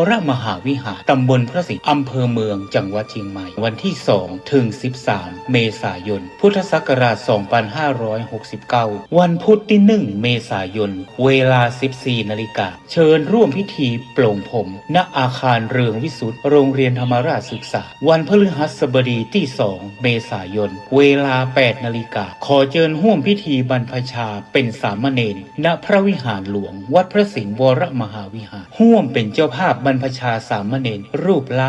วรมหาวิหารตำบลพระสิงห์อำเภอเมืองจังหวัดเชียงใหม่วันที่2ถึง13เมษายนพุทธศักราช2569วันพุธที่1เมษายนเวลา 14 นาฬิกาเชิญร่วมพิธีปลงผมณอาคารเรืองวิสุทธิ์โรงเรียนธรรมราชศึกษาวันพฤหัสบดีที่2เมษายนเวลา 8 นาฬิกาขอเชิญร่วมพิธีบรรพชาเป็นสามเณรณพระวิหารหลวงวัดพระสิงห์วรมหาวิหารร่วมเป็นเจ้าภาพบรรพชาสามเณรรูปละ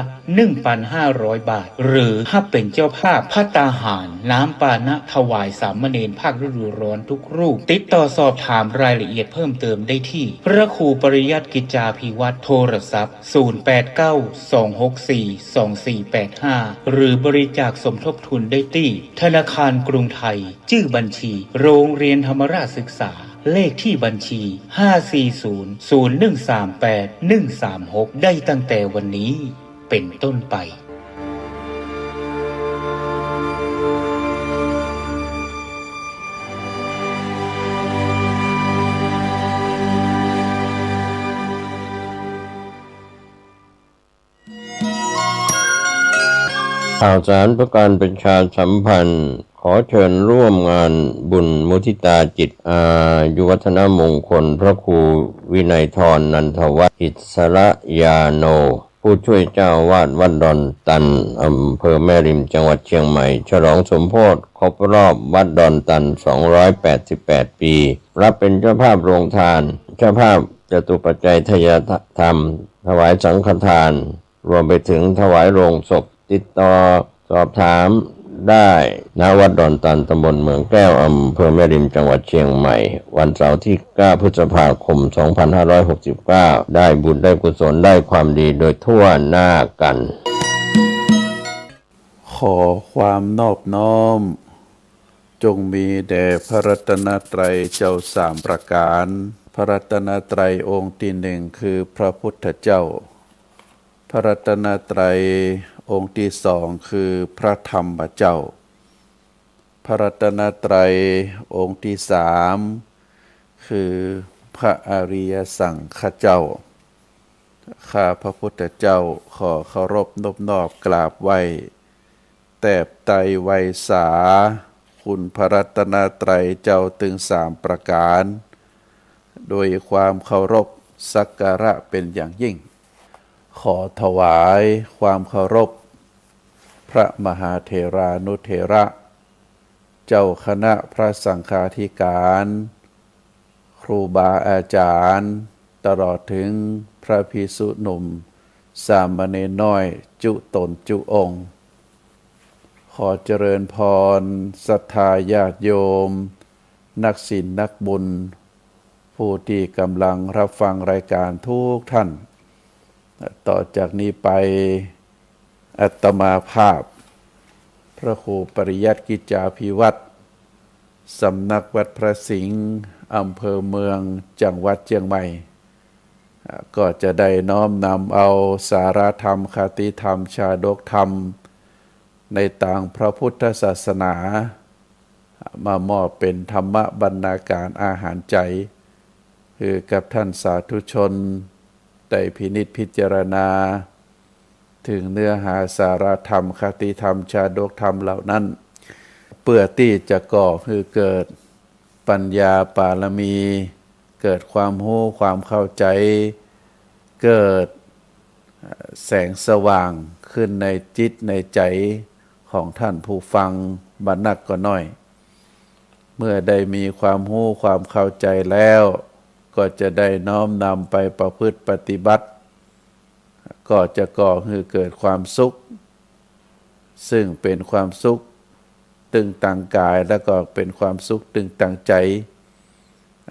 1,500 บาทหรือถ้าเป็นเจ้าภาพภัตตาหารน้ำปานะถวายสามเณรภาคฤดูร้อนทุกรูปติดต่อสอบถามรายละเอียดเพิ่มเติมได้ที่พระครูปริยัติกิจจาภิวัตรโทรศัพท์0892642485หรือบริจาคสมทบทุนได้ที่ธนาคารกรุงไทยชื่อบัญชีโรงเรียนธรรมราชศึกษาเลขที่บัญชี 5400138 136 ได้ตั้งแต่วันนี้เป็นต้นไปข่าวสารประการประชาสัมพันธ์ขอเชิญร่วมงานบุญมุทิตาจิตอายุวัฒนมงคลพระครูวินัยธรนันทวัฒน์อิสระยาโนผู้ช่วยเจ้าวาดวัดดอนตันอำเภอแม่ริมจังหวัดเชียงใหม่ฉลองสมโภชครบรอบวัดดอนตัน288 ปีรับเป็นเจ้าภาพโรงทานเจ้าภาพจตุปัจจัยทายธรรมถวายสังฆทานรวมไปถึงถวายโรงศพติดต่อสอบถามได้ณวัดดอนตันตำบลเมืองแก้วอำเภอแม่ริมจังหวัดเชียงใหม่วันเสาร์ที่9พฤษภาคม2569ได้บุญได้กุศลได้ความดีโดยทั่วหน้ากันขอความนอบน้อมจงมีแด่พระรัตนตรัยเจ้าสามประการพระรัตนตรัยองค์ที่หนึ่งคือพระพุทธเจ้าพระรัตนตรัยองค์ที่สองคือพระธรรมเจ้าพระรัตนตรัยองค์ที่สามคือพระอริยสังฆเจ้าข้าพระพุทธเจ้าขอเคารพนบนอบกราบไหว้แตบไตรไวสาคุณพระรัตนตรัยเจ้าถึงสามประการโดยความเคารพสักการะเป็นอย่างยิ่งขอถวายความเคารพพระมหาเถรานุเถระเจ้าคณะพระสังฆาธิการครูบาอาจารย์ตลอดถึงพระภิกษุหนุ่มสามเณรน้อยจุตนจุองค์ขอเจริญพรศรัทธาญาติโยมนักศีลนักบุญผู้ที่กำลังรับฟังรายการทุกท่านต่อจากนี้ไปอาตมาภาพพระครูปริยัติกิจจาภิวัตรสำนักวัดพระสิงห์อำเภอเมืองจังหวัดเชียงใหม่ก็จะได้น้อมนำเอาสาระธรรมคติธรรมชาดกธรรมในต่างพระพุทธศาสนามามอบเป็นธรรมบรรณาการอาหารใจคือกับท่านสาธุชนได้พินิจพิจารณาถึงเนื้อหาสาระธรรมคติธรรมชาดกธรรมเหล่านั้นเพื่อที่จะก่อคือเกิดปัญญาปารมีเกิดความรู้ความเข้าใจเกิดแสงสว่างขึ้นในจิตในใจของท่านผู้ฟังบ่นักก็น้อยเมื่อได้มีความรู้ความเข้าใจแล้วก็จะได้น้อมนำไปประพฤติปฏิบัติก็จะก่อให้เกิดความสุขซึ่งเป็นความสุขตึงตังกายแล้วก็เป็นความสุขตึงตังใจ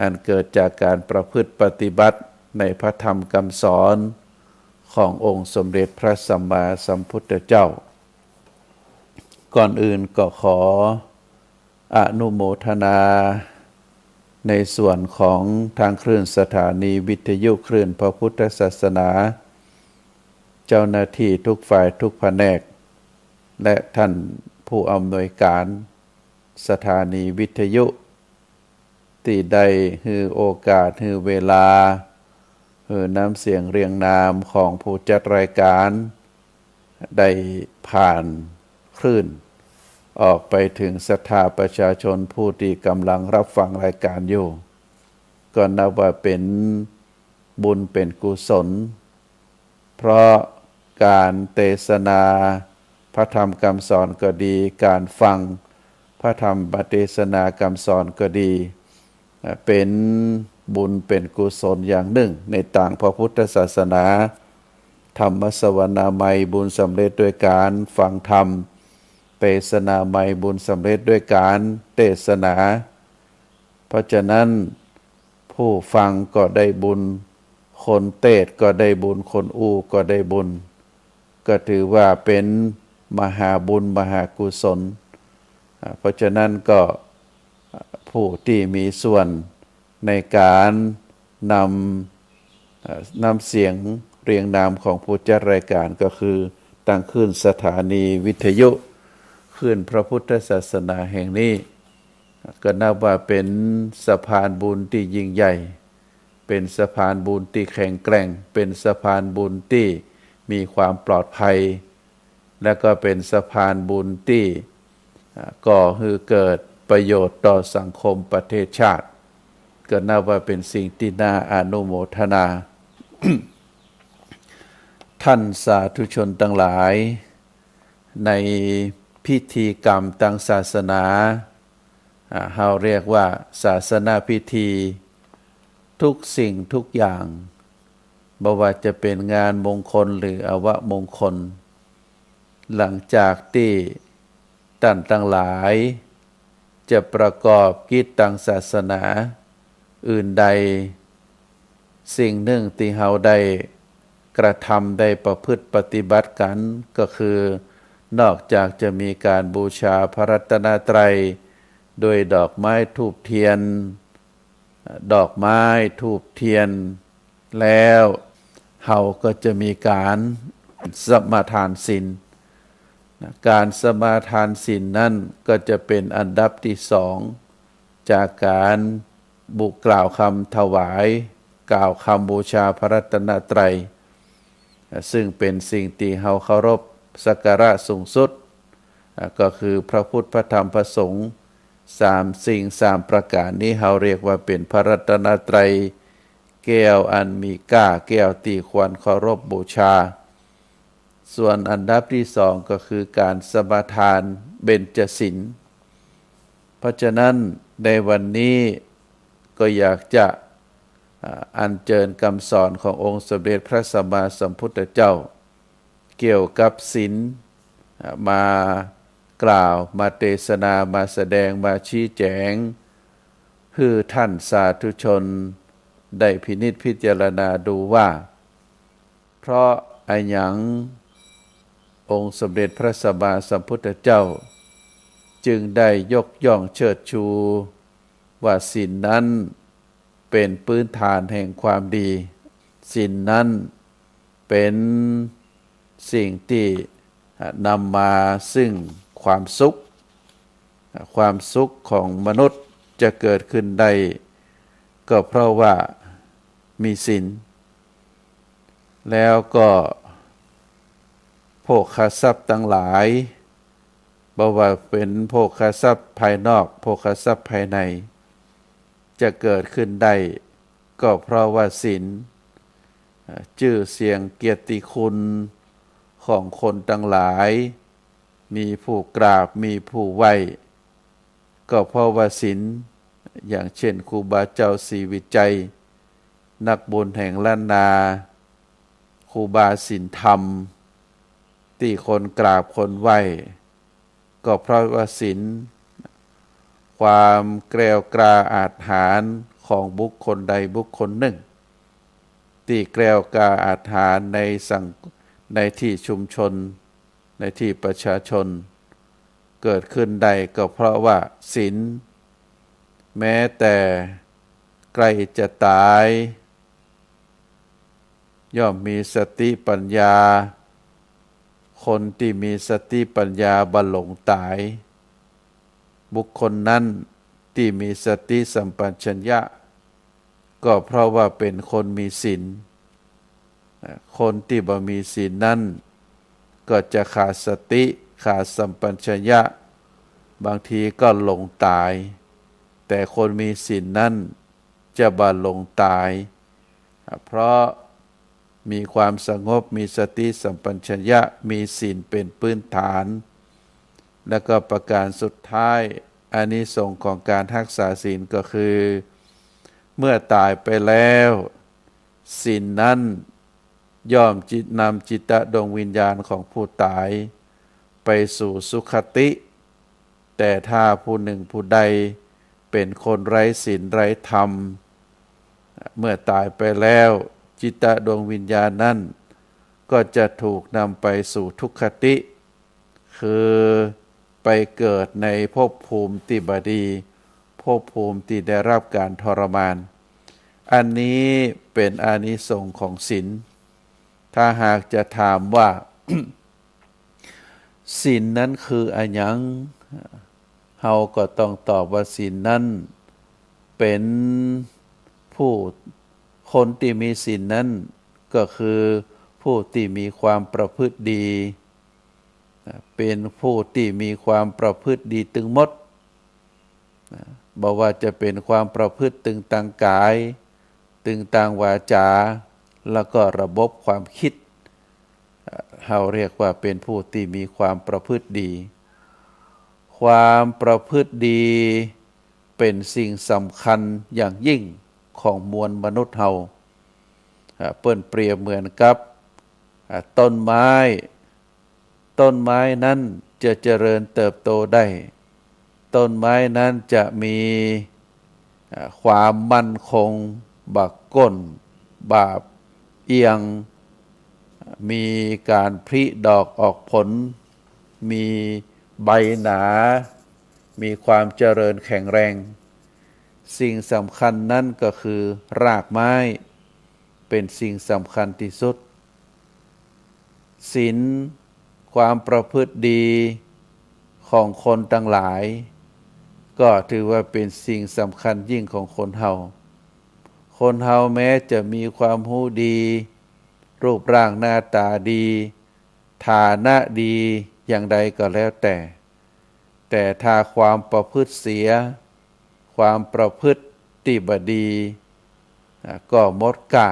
อันเกิดจากการประพฤติปฏิบัติในพระธรรมคำสอนขององค์สมเด็จพระสัมมาสัมพุทธเจ้าก่อนอื่นก็ขออนุโมทนาในส่วนของทางคลื่นสถานีวิทยุคลื่นพระพุทธศาสนาเจ้าหน้าที่ทุกฝ่ายทุกแผนกและท่านผู้อำนวยการสถานีวิทยุ ที่ได้ให้โอกาสให้เวลา น้ำเสียงเรียงนามของผู้จัดรายการได้ผ่านคลื่นออกไปถึงศรัทธาประชาชนผู้ที่กำลังรับฟังรายการอยู่ก็นับว่าเป็นบุญเป็นกุศลเพราะการเทศนาพระธรรมคำสอนก็ดีการฟังพระธรรมเทศนาคำสอนก็ดีเป็นบุญเป็นกุศลอย่างหนึ่งในต่างพระพุทธศาสนาธรรมสวนาไมยบุญสำเร็จด้วยการฟังธรรมเทศนาไมยบุญสำเร็จด้วยการเทศนาเพราะฉะนั้นผู้ฟังก็ได้บุญคนเทศก็ได้บุญคนอู้ก็ได้บุญก็ถือว่าเป็นมหาบุญมหากุศลเพราะฉะนั้นก็ผู้ที่มีส่วนในการนำเสียงเรียงนามของผู้จัดรายการก็คือตั้งขึ้นสถานีวิทยุขึ้นพระพุทธศาสนาแห่งนี้ก็นับว่าเป็นสะพานบุญที่ยิ่งใหญ่เป็นสะพานบุญที่แข็งแกร่งเป็นสะพานบุญที่มีความปลอดภัยและก็เป็นสะพานบุญที่ก่อให้เกิดประโยชน์ต่อสังคมประเทศชาติก็นับว่าเป็นสิ่งที่น่าอนุโมทนา ท่านสาธุชนทั้งหลายในพิธีกรรมทางศาสนาเราเรียกว่าศาสนาพิธีทุกสิ่งทุกอย่างบ่ว่าจะเป็นงานมงคลหรืออวมงคลหลังจากที่ท่านทั้งหลายจะประกอบกิจทางศาสนาอื่นใดสิ่งหนึ่งที่เราได้กระทำได้ประพฤติปฏิบัติกันก็คือนอกจากจะมีการบูชาพระรัตนตรัยโดยดอกไม้ธูปเทียนแล้วเราก็จะมีการสมาทานศีลการสมาทานศีลนั่นก็จะเป็นอันดับที่สองจากการกล่าวคำถวายกล่าวคำบูชาพระรัตนตรัยซึ่งเป็นสิ่งที่เราเคารพสักการะสูงสุดก็คือพระพุทธพระธรรมพระสงฆ์สามสิ่งสามประการนี้เราเรียกว่าเป็นพระรัตนตรัยแก้วอันมีค่าแก้วที่ควรเคารพบูชาส่วนอันดับที่สองก็คือการสมาทานเบญจศีลเพราะฉะนั้นในวันนี้ก็อยากจะอัญเชิญคำสอนขององค์สมเด็จพระสัมมาสัมพุทธเจ้าเกี่ยวกับศีลมากล่าวมาเทศนามาแสดงมาชี้แจงเพื่อท่านสาธุชนได้พินิจพิจารณาดูว่าเพราะอันหยังองค์สมเด็จพระสัมมาสัมพุทธเจ้าจึงได้ยกย่องเชิดชูว่าศีลนั้นเป็นพื้นฐานแห่งความดีศีลนั้นเป็นสิ่งที่นำมาซึ่งความสุขของมนุษย์จะเกิดขึ้นได้ก็เพราะว่ามีศีลแล้วก็โภคทรัพย์ทั้งหลายบ่ว่าเป็นโภคทรัพย์ภายนอกโภคทรัพย์ภายในจะเกิดขึ้นได้ก็เพราะว่าศีลชื่อเสียงเกียรติคุณของคนทั้งหลายมีผู้กราบมีผู้ไหว้ก็เพราะว่าศีลอย่างเช่นครูบาเจ้าศรีวิจัยนักบุญแห่งล้านนาครูบาศีลธรรมที่คนกราบคนไหว้ก็เพราะว่าศีลความแกล้วกล้าอาจหาญของบุคคลใดบุคคลหนึ่งที่แกล้วกล้าอาจหาญในที่ชุมชนในที่ประชาชนเกิดขึ้นได้ก็เพราะว่าศีลแม้แต่ใกล้จะตายย่อมมีสติปัญญาคนที่มีสติปัญญาบ่หลงตายบุคคลนั้นที่มีสติสัมปชัญญะก็เพราะว่าเป็นคนมีศีล คนที่บ่มีศีลนั้นก็จะขาดสติขาดสัมปชัญญะบางทีก็หลงตายแต่คนมีศีลนั้นจะบ่หลงตายเพราะมีความสงบมีสติสัมปชัญญะมีศีลเป็นพื้นฐานและก็ประการสุดท้ายอานิสงส์ของการรักษาศีลก็คือเมื่อตายไปแล้วศีลนั้นย่อมนำจิตดวงวิญญาณของผู้ตายไปสู่สุคติแต่ถ้าผู้หนึ่งผู้ใดเป็นคนไร้ศีลไร้ธรรมเมื่อตายไปแล้วจิตดวงวิญญาณนั้นก็จะถูกนำไปสู่ทุกขติคือไปเกิดในภพภูมิที่บดีภพภูมิที่ได้รับการทรมานอันนี้เป็นอานิสงส์ของศีลถ้าหากจะถามว่า ศีลนั้นคืออะไรยังเฮาก็ต้องตอบว่าศีลนั้นเป็นผู้คนที่มีศีลนั้นก็คือผู้ที่มีความประพฤติดีเป็นผู้ที่มีความประพฤติดีตึงหมดบอกว่าจะเป็นความประพฤติตึงทางกายตึงทางวาจาแล้วก็ระบบความคิดเราเรียกว่าเป็นผู้ที่มีความประพฤติดีความประพฤติดีเป็นสิ่งสำคัญอย่างยิ่งของมวลมนุษย์เราเปิ้นเปรียบเหมือนกับต้นไม้นั้นจะเจริญเติบโตได้ต้นไม้นั้นจะมีความมั่นคงบักก้นบาบเอียงมีการผลิดอกออกผลมีใบหนามีความเจริญแข็งแรงสิ่งสำคัญนั้นก็คือรากไม้เป็นสิ่งสำคัญที่สุดศีลความประพฤติดีของคนทั้งหลายก็ถือว่าเป็นสิ่งสำคัญยิ่งของคนเฮาแม้จะมีความรู้ดีรูปร่างหน้าตาดีฐานะดีอย่างใดก็แล้วแต่ถ้าความประพฤติเสียความประพฤติที่บ่ดีก็หมดค่า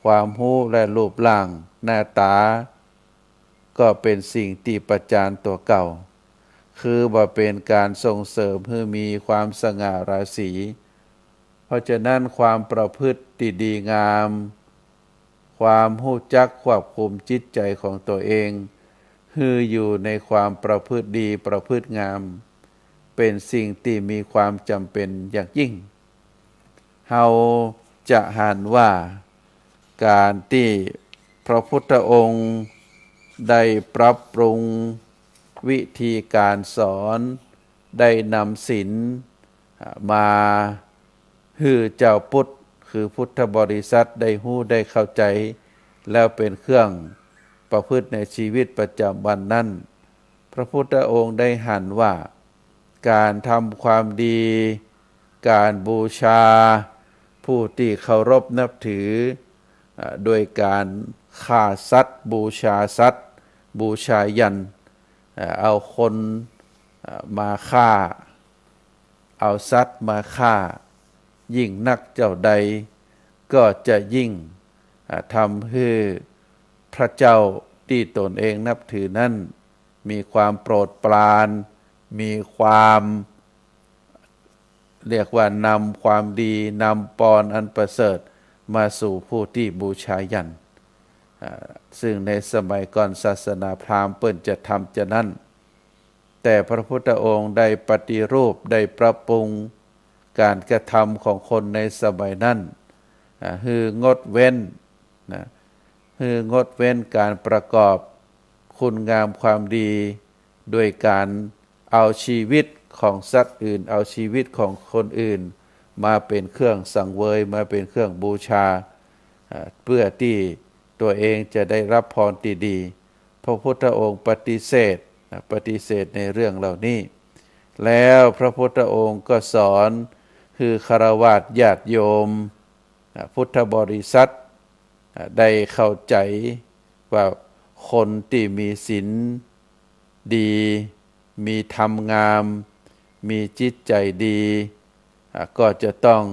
ความรู้และรูปร่างหน้าตาก็เป็นสิ่งที่ประจานตัวเก่าคือบ่เป็นการส่งเสริมให้มีความสง่าราศีเพราะฉะนั้นความประพฤติที่ดีงามความรู้จักควบคุมจิตใจของตัวเองคืออยู่ในความประพฤติดีประพฤติงามเป็นสิ่งที่มีความจำเป็นอย่างยิ่งเฮาจะหันว่าการที่พระพุทธองค์ได้ปรับปรุงวิธีการสอนได้นำศีลมาให้เจ้าพุทธคือพุทธบริษัทได้รู้ได้เข้าใจแล้วเป็นเครื่องประพฤติในชีวิตประจำวันนั้นพระพุทธองค์ได้หันว่าการทำความดีการบูชาผู้ที่เคารพนับถือโดยการฆ่าสัตว์บูชาสัตว์บูชายันเอาคนมาฆ่าเอาสัตว์มาฆ่ายิ่งนักเจ้าใดก็จะยิ่งทำให้พระเจ้าที่ตนเองนับถือนั้นมีความโปรดปรานมีความเรียกว่านำความดีนำปอนอันประเสริฐมาสู่ผู้ที่บูชายันซึ่งในสมัยก่อนศาสนาพราหมณ์เปิ้นจะทำจะนั้นแต่พระพุทธองค์ได้ปฏิรูปได้ปรับปรุงการกระทำของคนในสมัยนั้นคืองดเว้นคืองดเว้นการประกอบคุณงามความดีด้วยการเอาชีวิตของสัตว์อื่นเอาชีวิตของคนอื่นมาเป็นเครื่องสังเวยมาเป็นเครื่องบูชาเพื่อที่ตัวเองจะได้รับพรที่ดีพระพุทธองค์ปฏิเสธในเรื่องเหล่านี้แล้วพระพุทธองค์ก็สอนคือฆราวาสญาติโยมพุทธบริษัท ได้เข้าใจว่าคนที่มีศีลดีมีธรรมงามมีจิตใจดีก็จะต้อง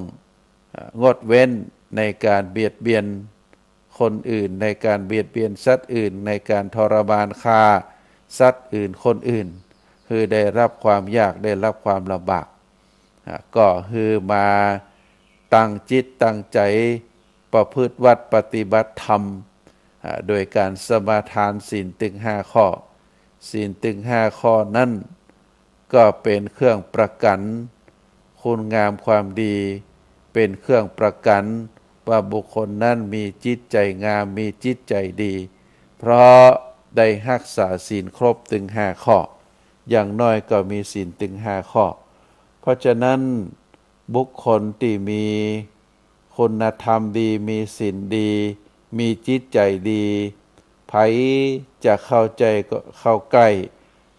งดเว้นในการเบียดเบียนคนอื่นในการเบียดเบียนสัตว์อื่นในการทรมานฆ่าสัตว์อื่นคนอื่นคือได้รับความยากได้รับความลำบากก็คือมาตั้งจิตตั้งใจประพฤติวัดปฏิบัติธรรมโดยการสมาทานศีลถึง5 ข้อศีลถึง5 ข้อนั้นก็เป็นเครื่องประกันคุณงามความดีเป็นเครื่องประกันว่าบุคคลนั้นมีจิตใจงามมีจิตใจดีเพราะได้รักษาศีลครบถึง5 ข้ออย่างน้อยก็มีศีลถึง5 ข้อเพราะฉะนั้นบุคคลที่มีคุณธรรมดีมีศีลดีมีจิตใจดีไผจะเข้าใจก็เข้าใกล้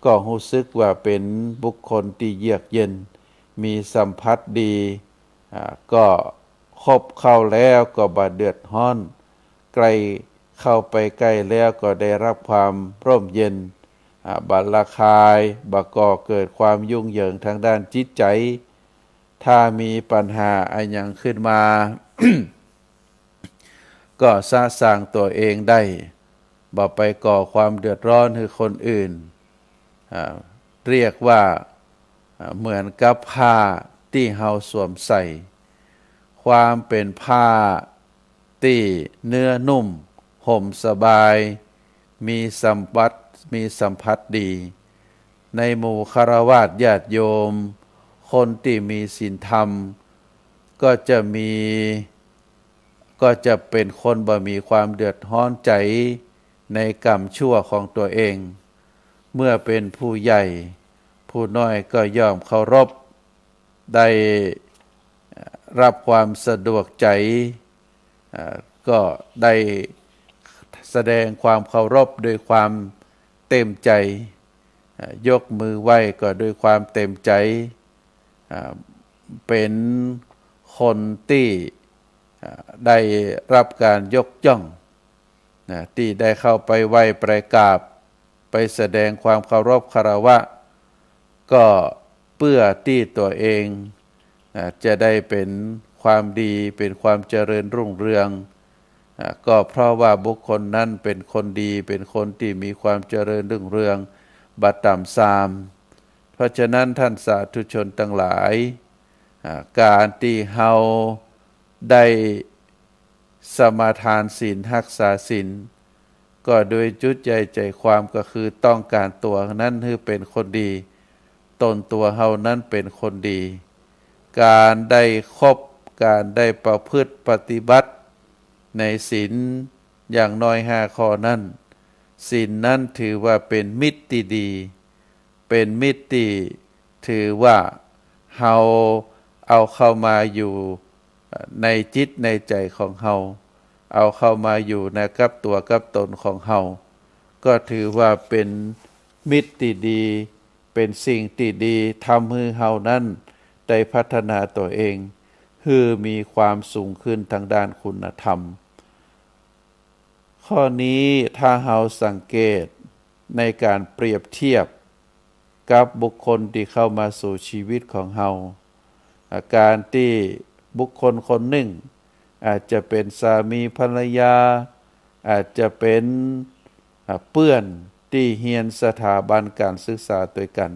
ก็รู้สึกว่าเป็นบุคคลที่เยือกเย็นมีสัมผัสดีก็คบเข้าแล้วก็บ่เดือดร้อนใกล้เข้าไปใกล้แล้วก็ได้รับความร่มเย็นบ่ระคายบ่ก่อเกิดความยุ่งเหยิงทางด้านจิตใจถ้ามีปัญหาอะไรอย่างขึ้นมา ก็สะสางตัวเองได้บ่ไปก่อความเดือดร้อนให้คนอื่นเรียกว่าเหมือนกับผ้าที่เฮาสวมใส่ความเป็นผ้าที่เนื้อนุ่มห่มสบายมีสัมผัสดีในหมู่ฆราวาสญาติโยมคนที่มีศีลธรรมก็จะเป็นคนบ่มีความเดือดร้อนใจในกรรมชั่วของตัวเองเมื่อเป็นผู้ใหญ่ผู้น้อยก็ย่อมเคารพได้รับความสะดวกใจก็ได้แสดงความเคารพด้วยความเต็มใจยกมือไหว้ก็ด้วยความเต็มใจเป็นคนที่ได้รับการยกย่องที่ได้เข้าไปไหว้ประกราบไปแสดงความเคารพคารวะก็เพื่อที่ตัวเองจะได้เป็นความดีเป็นความเจริญรุ่งเรืองก็เพราะว่าบุคคลนั้นเป็นคนดีเป็นคนที่มีความเจริญรุ่งเรืองบัดต่ำซามเพราะฉะนั้นท่านสาธุชนทั้งหลายการที่เฮาได้สมาทานศีลรักษาศีลก็โดยจุดใจความก็คือต้องการตัวนั้นให้เป็นคนดีตนตัวเฮานั้นเป็นคนดีการได้คบการได้ประพฤติปฏิบัติในศีลอย่างน้อย5 ข้อนั้นศีลนั้นถือว่าเป็นมิตรที่ดีเป็นมิตรที่ถือว่าเฮาเอาเข้ามาอยู่ในจิตในใจของเฮาเอาเข้ามาอยู่ในกับตัวกับตนของเฮาก็ถือว่าเป็นมิตรที่ดีเป็นสิ่งที่ดีทำให้เฮานั้นได้พัฒนาตัวเองคือมีความสูงขึ้นทางด้านคุณธรรมข้อนี้ถ้าเฮาสังเกตในการเปรียบเทียบกับบุคคลที่เข้ามาสู่ชีวิตของเฮาอาการที่บุคคลคนหนึ่งอาจจะเป็นสามีภรรยาอาจจะเป็นเพื่อนที่เรียนสถาบันการศึกษาด้วยกัน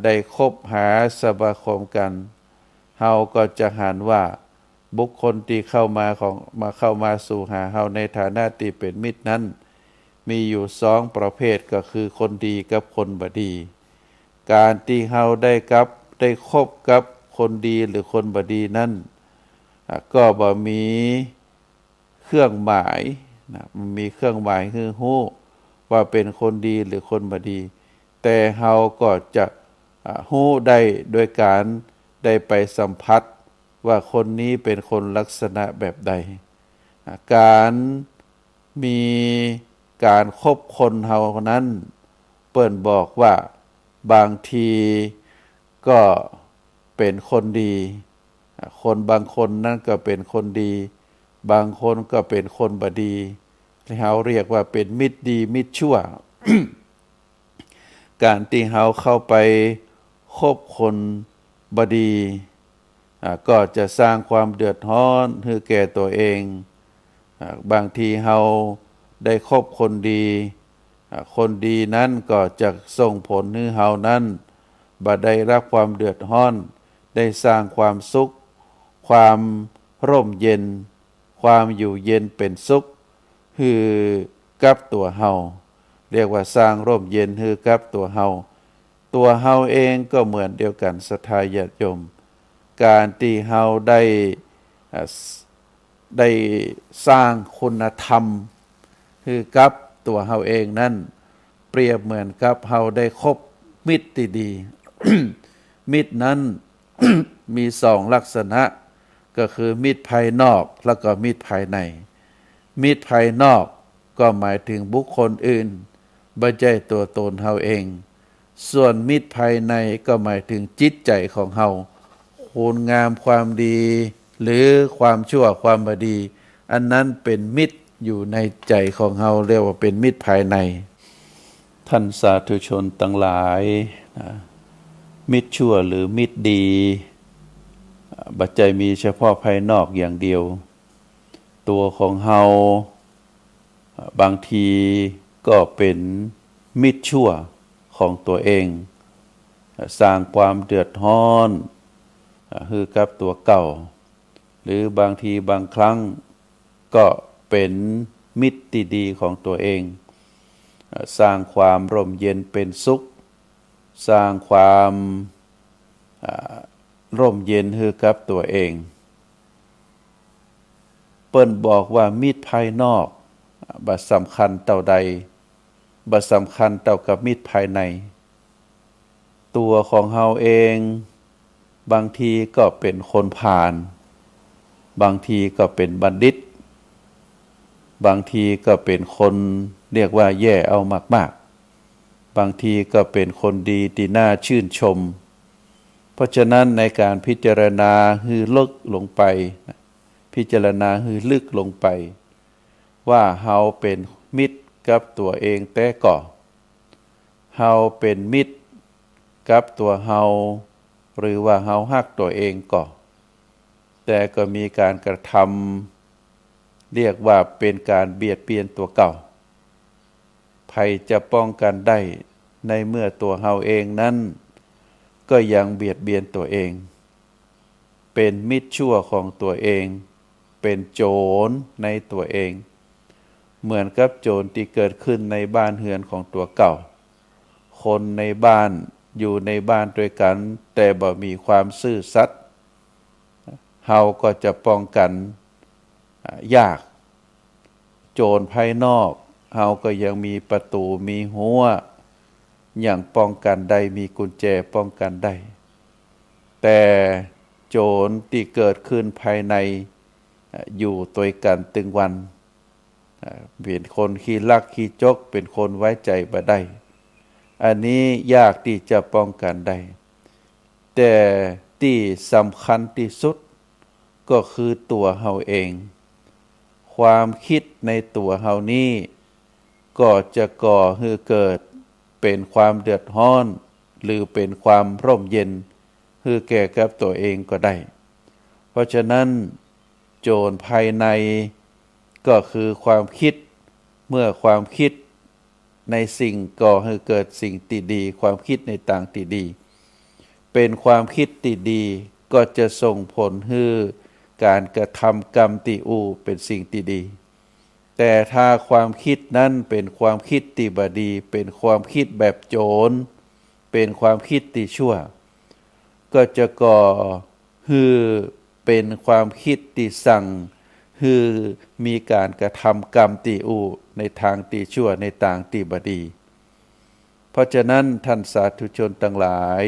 ได้คบหาสมาคมกันเฮาก็จะหันว่าบุคคลที่เข้ามาสู่หาเฮาในฐานะที่เป็นมิตรนั้นมีอยู่2 ประเภทก็คือคนดีกับคนบ่ดีการที่เฮาได้คบกับคนดีหรือคนบ่ดีนั้นก็บ่มีเครื่องหมายมันมีเครื่องหมายคือฮู้ว่าเป็นคนดีหรือคนบ่ดีแต่เฮาก็จะฮู้ได้โดยการได้ไปสัมผัสว่าคนนี้เป็นคนลักษณะแบบใดการมีการคบคนเฮานั้นเปิ้นบอกว่าบางทีก็เป็นคนดีคนบางคนนั่นก็เป็นคนดี บางคนก็เป็นคนบดีที่เฮาเรียกว่าเป็นมิตรดีมิตรชั่ว การที่เฮาเข้าไปคบคนบดีก็จะสร้างความเดือดร้อนให้แก่ตัวเองบางทีเฮาได้คบคนดีคนดีนั้นก็จะส่งผลให้เฮานั้นบ่ได้รับความเดือดร้อนได้สร้างความสุขความร่มเย็นความอยู่เย็นเป็นสุขคือกับตัวเฮาเรียกว่าสร้างร่มเย็นคือกับตัวเฮาเองก็เหมือนเดียวกันศรัทธาญาติโยมการที่เฮาได้สร้างคุณธรรมคือกับตัวเฮาเองนั้นเปรียบเหมือนกับเฮาได้คบมิตรที่ดี มิตรนั้น มีสองลักษณะก็คือมิตรภายนอกแล้วก็มิตรภายในมิตรภายนอกก็หมายถึงบุคคลอื่นบ่ใช่ตัวตนเฮาเองส่วนมิตรภายในก็หมายถึงจิตใจของเฮาคุณงามความดีหรือความชั่วความบดีอันนั้นเป็นมิตรอยู่ในใจของเฮาเรียกว่าเป็นมิตรภายในท่านสาธุชนทั้งหลายมิตรชั่วหรือมิตรดีบัจจัยมีเฉพาะภายนอกอย่างเดียวตัวของเฮาบางทีก็เป็นมิตรชั่วของตัวเองสร้างความเดือดร้อนคือกับตัวเก่าหรือบางทีบางครั้งก็เป็นมิตรที่ดีของตัวเองสร้างความร่มเย็นเป็นสุขสร้างความร่มเย็นให้กับตัวเองเปิ้นบอกว่ามิตรภายนอกบ่สำคัญเท่าใดบ่สำคัญเท่ากับมิตรภายในตัวของเฮาเองบางทีก็เป็นคนพาลบางทีก็เป็นบัณฑิตบางทีก็เป็นคนเรียกว่าแย่เอามากๆบางทีก็เป็นคนดีที่น่าชื่นชมเพราะฉะนั้นในการพิจารณาให้ลึกลงไปพิจารณาให้ลึกลงไปว่าเฮาเป็นมิตรกับตัวเองแต่ก่อเฮาเป็นมิตรกับตัวเฮาหรือว่าเฮาฮักตัวเองก่อแต่ก็มีการกระทำเรียกว่าเป็นการเบียดเบียนตัวเก่าภัยจะป้องกันได้ในเมื่อตัวเฮาเองนั้นก็ยังเบียดเบียนตัวเองเป็นมิตรชั่วของตัวเองเป็นโจรในตัวเองเหมือนกับโจรที่เกิดขึ้นในบ้านเฮือนของตัวเก่าคนในบ้านอยู่ในบ้านด้วยกันแต่บ่มีความซื่อสัตย์เฮาก็จะป้องกันยากโจรภายนอกเฮาก็ยังมีประตูมีรั้วอย่างป้องกันได้มีกุญแจป้องกันได้แต่โจรที่เกิดขึ้นภายในอยู่ตัวกันตึงวันเป็นคนขี้ลักขี้จกเป็นคนไว้ใจบ่ได้อันนี้ยากที่จะป้องกันได้แต่ที่สำคัญที่สุดก็คือตัวเฮาเองความคิดในตัวเฮานี้ก็จะก่อให้เกิดเป็นความเดือดร้อนหรือเป็นความร่มเย็นให้แก่กับตัวเองก็ได้เพราะฉะนั้นโจรภายในก็คือความคิดเมื่อความคิดในสิ่งก่อให้เกิดสิ่งที่ดีความคิดในต่างที่ดีเป็นความคิดที่ดีก็จะส่งผลให้การกระทำกรรมที่เป็นสิ่งที่ดีแต่ถ้าความคิดนั้นเป็นความคิดที่บ่ดีเป็นความคิดแบบโจรเป็นความคิดที่ชั่วก็จะก่อให้เป็นความคิดที่สั่งให้มีการกระทำกรรมที่ในทางที่ชั่วในทางที่บ่ดีเพราะฉะนั้นท่านสาธุชนทั้งหลาย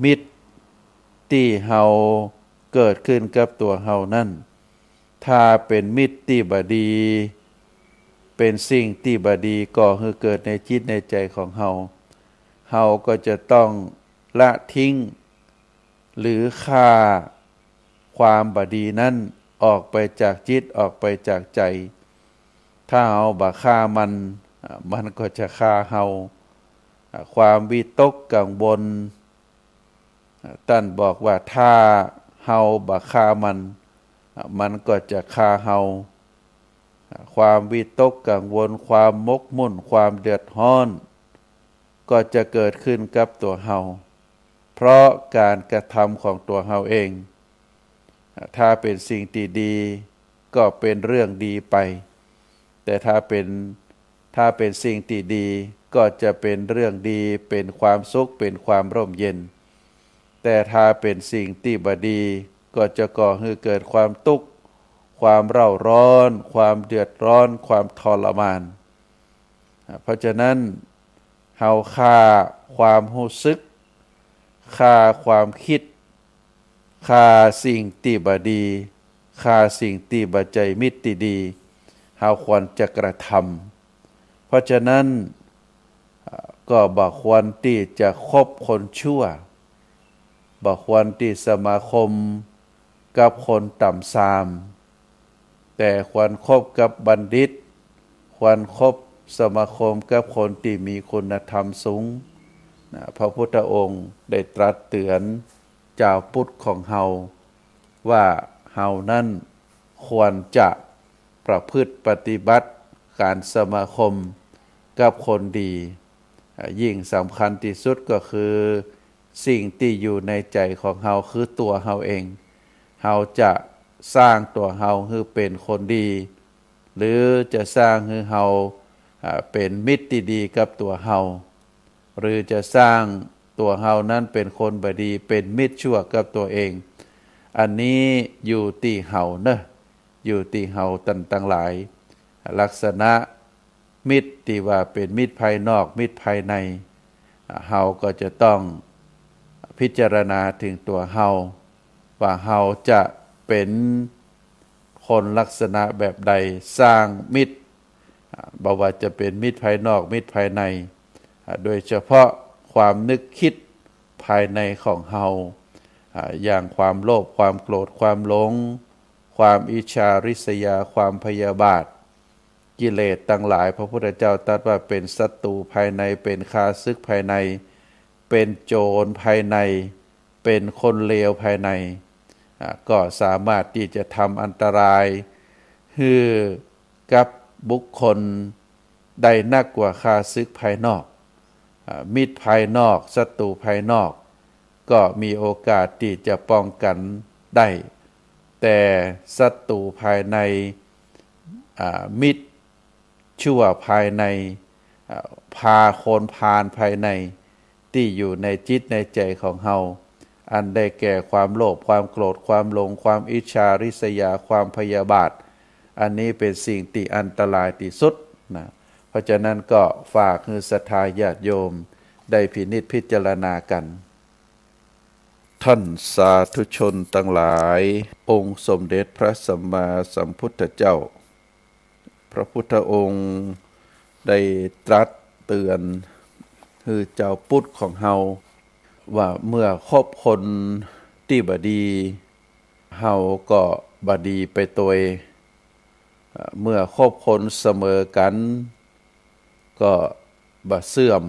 มิตรที่เฮาเกิดขึ้นกับตัวเฮานั้นถ้าเป็นมิตรที่บ่ดีเป็นสิ่งที่บ่ดีก่อให้เกิดในจิตในใจของเฮาก็จะต้องละทิ้งหรือฆ่าความบ่ดีนั้น ออกไปจากจิตออกไปจากใจถ้าเฮาบ่ฆ่ามันมันก็จะฆ่าเฮาความวิตกกังวลท่านบอกว่าถ้าเฮาบ่ฆ่ามันมันก็จะฆ่าเฮาความวิตกกังวลความมกมุ่นความเดือดร้อนก็จะเกิดขึ้นกับตัวเฮาเพราะการกระทำของตัวเฮาเองถ้าเป็นสิ่งที่ดีก็เป็นเรื่องดีไปแต่ถ้าเป็นสิ่งที่ดีก็จะเป็นเรื่องดีเป็นความสุขเป็นความร่มเย็นแต่ถ้าเป็นสิ่งที่บ่ดีก็จะก่อให้เกิดความทุกข์ความเร่าร้อนความเดือดร้อนความทรมานเพราะฉะนั้นเฮาฆ่าความรู้สึกฆ่าความคิดฆ่าสิ่งที่บ่ดีฆ่าสิ่งที่บ่ใจมิตรที่ดีเฮาควรจะกระทำเพราะฉะนั้นก็บ่ควรที่จะคบคนชั่วบ่ควรที่สมาคมกับคนต่ำทรามแต่ควรคบกับบัณฑิตควรคบสมาคมกับคนที่มีคุณธรรมสูงพระพุทธองค์ได้ตรัสเตือนชาวพุทธของเฮาว่าเฮานั้นควรจะประพฤติปฏิบัติการสมาคมกับคนดียิ่งสำคัญที่สุดก็คือสิ่งที่อยู่ในใจของเฮาคือตัวเฮาเองเฮาจะสร้างตัวเฮาให้เป็นคนดีหรือจะสร้างให้เฮาเป็นมิตรที่ดีกับตัวเฮาหรือจะสร้างตัวเฮานั้นเป็นคนบ่ดีเป็นมิตรชั่วกับตัวเองอันนี้อยู่ที่เฮานะอยู่ที่เฮาตั้งหลายลักษณะมิตรที่ว่าเป็นมิตรภายนอกมิตรภายในเฮาก็จะต้องพิจารณาถึงตัวเฮาว่าเฮาจะเป็นคนลักษณะแบบใดสร้างมิตรบ่ว่าจะเป็นมิตรภายนอกมิตรภายในโดยเฉพาะความนึกคิดภายในของเฮาอย่างความโลภความโกรธความหลงความอิจฉาริษยาความพยาบาทกิเลสทั้งหลายพระพุทธเจ้าตรัสว่าเป็นศัตรูภายในเป็นข้าศึกภายในเป็นโจรภายในเป็นคนเลวภายในก็สามารถที่จะทำอันตรายให้กับบุคคลได้นักกว่าข้าศึกภายนอกมิตรภายนอกศัตรูภายนอกก็มีโอกาสที่จะป้องกันได้แต่ศัตรูภายในมิตรชั่วภายในพาคนพาลภายในที่อยู่ในจิตในใจของเฮาอันได้แก่ความโลภความโกรธความหลงความอิจฉาริษยาความพยาบาทอันนี้เป็นสิ่งที่อันตรายที่สุดนะเพราะฉะนั้นก็ฝากให้ศรัทธาญาติโยมได้พินิจพิจารณากันท่านสาธุชนทั้งหลายองค์สมเด็จพระสัมมาสัมพุทธเจ้าพระพุทธองค์ได้ตรัสเตือนคือเจ้าพุทธของเฮาว่าเมื่อคบคนที่บ่ดีเฮาก็บ่ดีไปตัวเมื่อคบคนเสมอกันก็บ่เสื่อม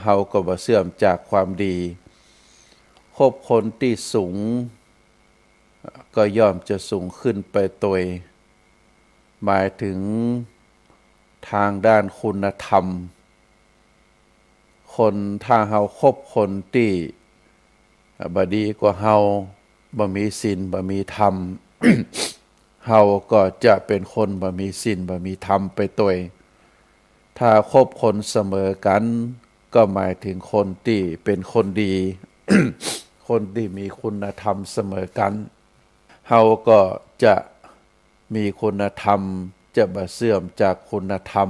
เฮาก็บ่เสื่อมจากความดีคบคนที่สูงก็ย่อมจะสูงขึ้นไปตัวหมายถึงทางด้านคุณธรรมคนถ้าเฮาคบคนที่บ่ดีกว่าเฮาบ่มีศีลบ่มีธรรม เฮาก็จะเป็นคนบ่มีศีลบ่มีธรรมไปตัวถ้าคบคนเสมอกันก็หมายถึงคนที่เป็นคนดี คนที่มีคุณธรรมเสมอกันเฮาก็จะมีคุณธรรมจะบ่เสื่อมจากคุณธรรม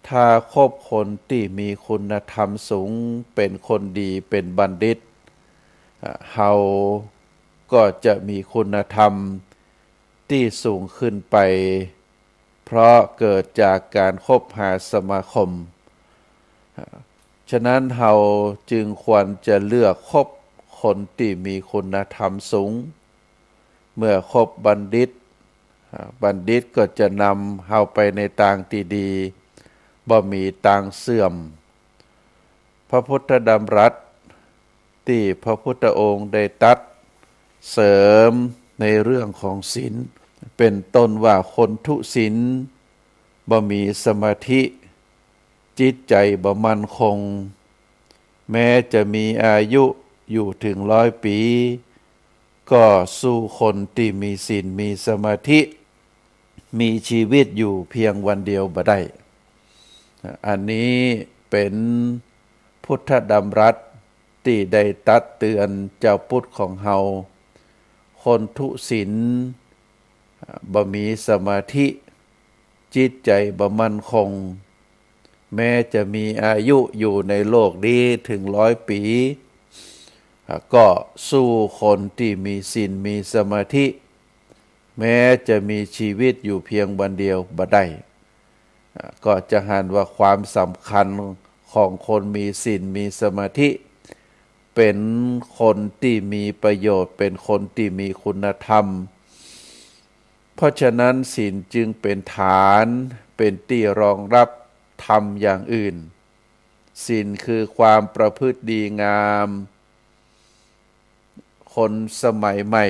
ถ้าคบคนที่มีคุณธรรมสูงเป็นคนดีเป็นบัณฑิตเฮาก็จะมีคุณธรรมที่สูงขึ้นไปเพราะเกิดจากการคบหาสมาคมฉะนั้นเฮาจึงควรจะเลือกคบคนที่มีคุณธรรมสูง เมื่อคบบัณฑิตบัณฑิตก็จะนำเฮาไปในทางที่ดีบ่มีทางเสื่อมพระพุทธดำรัสที่พระพุทธองค์ได้ตรัสเสริมในเรื่องของศีลเป็นต้นว่าคนทุศีลบ่มีสมาธิจิตใจบ่มั่นคงแม้จะมีอายุอยู่ถึง100 ปีก็สู้คนที่มีศีลมีสมาธิมีชีวิตอยู่เพียงวันเดียวบ่ได้อันนี้เป็นพุทธดำรัสที่ได้ตักเตือนเจ้าพุทธของเฮาคนทุศีลบ่มีสมาธิจิตใจบ่มั่นคงแม้จะมีอายุอยู่ในโลกนี้ถึง100 ปีก็สู้คนที่มีศีลมีสมาธิแม้จะมีชีวิตอยู่เพียงวันเดียวบ่ได้ก็จะหันว่าความสำคัญของคนมีศีลมีสมาธิเป็นคนที่มีประโยชน์เป็นคนที่มีคุณธรรมเพราะฉะนั้นศีลจึงเป็นฐานเป็นที่รองรับธรรมอย่างอื่นศีลคือความประพฤติดีงามคนสมัยใหม่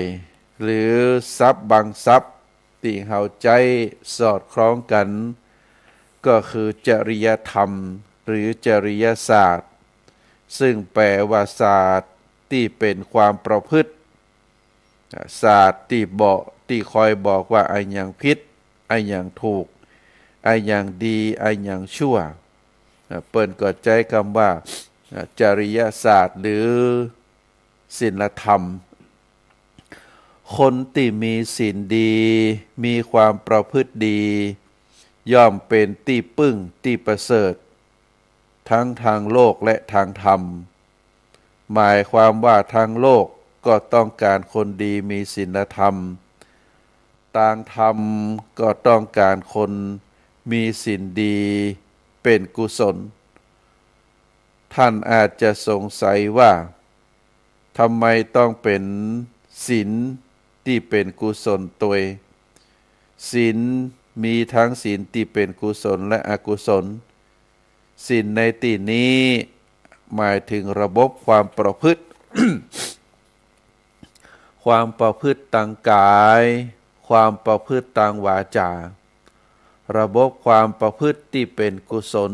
หรือทรัพย์บางทรัพย์ที่เฮาใจสอดคล้องกันก็คือจริยธรรมหรือจริยศาสตร์ซึ่งแปลว่าศาสตร์ที่เป็นความประพฤติศาสตร์ที่คอยบอกว่าไอ้หยังผิดไอ้หยังถูกไอ้หยังดีไอ้หยังชั่วเปิ้นก็ใจคำว่าจริยศาสตร์หรือศีลธรรมคนที่มีศีลดีมีความประพฤติดีย่อมเป็นที่พึ่งที่ประเสริฐทั้งทางโลกและทางธรรมหมายความว่าทางโลกก็ต้องการคนดีมีศีลธรรมทางธรรมก็ต้องการคนมีศีลดีเป็นกุศลท่านอาจจะสงสัยว่าทำไมต้องเป็นศีลที่เป็นกุศลตัวศีลมีทั้งศีลที่เป็นกุศลและอกุศลศีลในที่นี้หมายถึงระบบความประพฤติ ความประพฤติทางกายความประพฤติทางวาจาระบบความประพฤติที่เป็นกุศล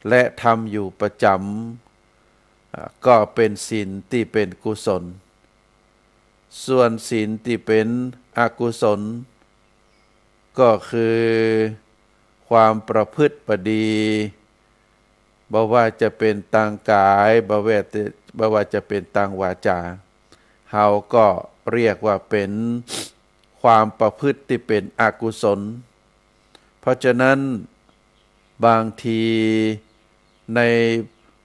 และทำอยู่ประจำก็เป็นศีลที่เป็นกุศลส่วนศีลที่เป็นอกุศลก็คือความประพฤติบดีบ่ว่าจะเป็นทางกายบ่ว่าจะเป็นทางวาจาเฮาก็เรียกว่าเป็นความประพฤติที่เป็นอกุศลเพราะฉะนั้นบางทีใน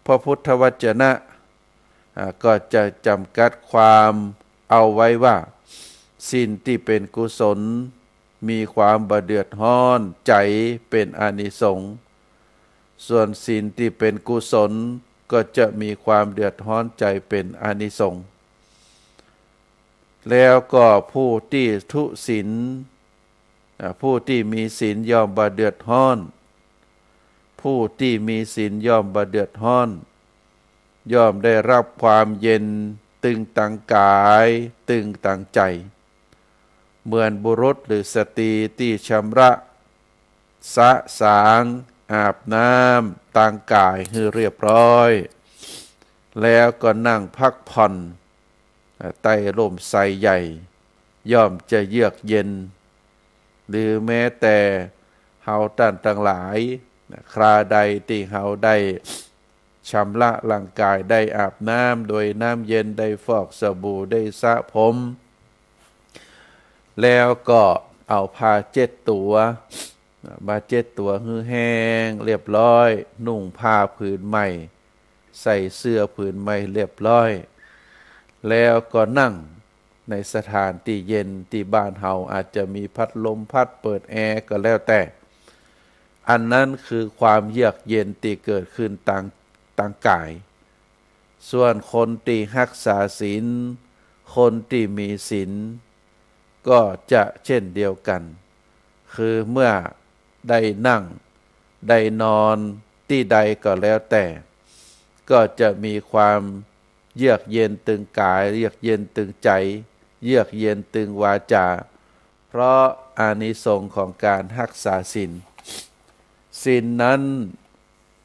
พระพุทธวจนะก็จะจำกัดความเอาไว้ว่าศีลที่เป็นกุศลมีความบ่เดือดร้อนใจเป็นอานิสงส์ส่วนศีลที่เป็นกุศลก็จะมีความเดือดร้อนใจเป็นอานิสงส์แล้วก็ผู้ที่ทุศีลผู้ที่มีศีลย่อมบ่เดือดร้อนผู้ที่มีศีลย่อมบ่เดือดร้อนย่อมได้รับความเย็นตึงตังกายตึงตังใจเหมือนบุรุษหรือสตรีที่ชำระสะสางอาบน้ำต่างกายให้เรียบร้อยแล้วก็นั่งพักผ่อนใต้ร่มไทรใหญ่ย่อมจะเยือกเย็นหรือแม้แต่เฮาท่านทั้งหลายคราใดที่เฮาได้ชำระร่างกายได้อาบน้ำโดยน้ำเย็นได้ฟอกสบู่ได้สระผมแล้วก็เอาผ้า7 ตัวมา7 ตัวให้แห้งเรียบร้อยนุ่งผ้าผืนใหม่ใส่เสื้อผืนใหม่เรียบร้อยแล้วก็นั่งในสถานที่เย็นที่บ้านเฮาอาจจะมีพัดลมพัดเปิดแอร์ก็แล้วแต่อันนั้นคือความเยือกเย็นที่เกิดขึ้นทางกายส่วนคนที่รักษาศีลคนที่มีศีล ก็จะเช่นเดียวกัน คือเมื่อได้นั่งได้นอนที่ใดก็แล้วแต่ก็จะมีความเยือกเย็นตึงกายเยือกเย็นตึงใจเยือกเย็นตึงวาจาเพราะอานิสงส์ของการรักษาศีลศีลนั้น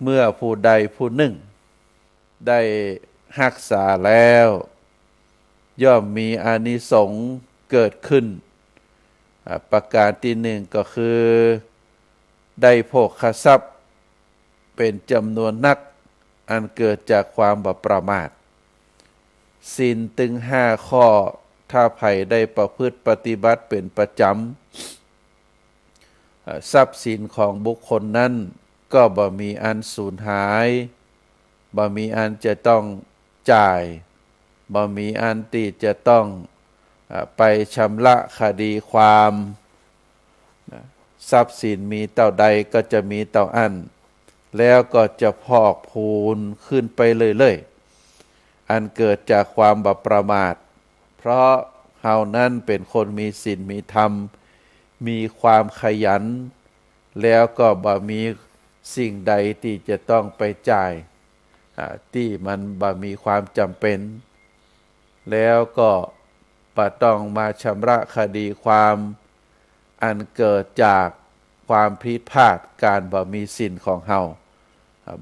เมื่อผู้ใดผู้หนึ่งได้รักษาแล้วย่อมมีอานิสงส์เกิดขึ้นประการที่หนึ่งก็คือได้โภคทรัพย์เป็นจำนวนนักอันเกิดจากความบ่ประมาทศีลถึง5 ข้อถ้าไผ่ได้ประพฤติปฏิบัติเป็นประจำทรัพย์สินของบุคคลนั้นก็บ่มีอันสูญหายบ่มีอันจะต้องจ่ายบ่มีอันที่จะต้องไปชำระคดีความทรัพย์สินมีเท่าใดก็จะมีเท่าอันแล้วก็จะพอกพูนขึ้นไปเรื่อยๆอันเกิดจากความบ่ประมาทเพราะเฮานั้นเป็นคนมีศีลมีธรรมมีความขยันแล้วก็บ่มีสิ่งใดที่จะต้องไปจ่ายที่มันบ่มีความจำเป็นแล้วก็บ่ต้องมาชำระคดีความอันเกิดจากความผิดพลาดการบ่มีศีลของเฮา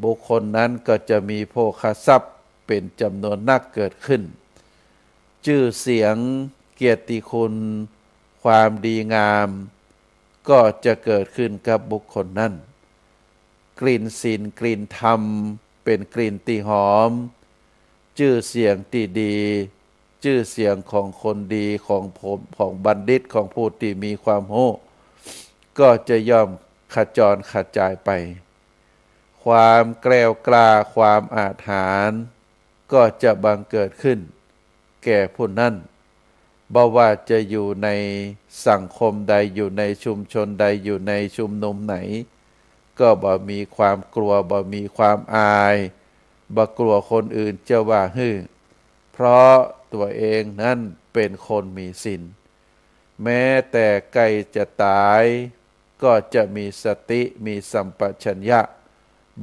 บุคคลนั้นก็จะมีโภคทรัพย์เป็นจำนวนนักเกิดขึ้นชื่อเสียงเกียรติคุณความดีงามก็จะเกิดขึ้นกับบุคคลนั้นกลิ่นศีลกลิ่นธรรมเป็นกลิ่นที่หอมชื่อเสียงที่ดีชื่อเสียงของคนดีของผมของบัณฑิตของผู้ที่มีความรู้ก็จะย่อมขจรขจายไปความแกล้วกล้าความอาถรรพ์ก็จะบังเกิดขึ้นแก่ผู้นั้นบ่ว่าจะอยู่ในสังคมใดอยู่ในชุมชนใดอยู่ในชุมนุมไหนก็บ่มีความกลัวบ่มีความอายบ่กลัวคนอื่นจะว่าฮื้อเพราะตัวเองนั้นเป็นคนมีศีลแม้แต่ใกล้จะตายก็จะมีสติมีสัมปชัญญะ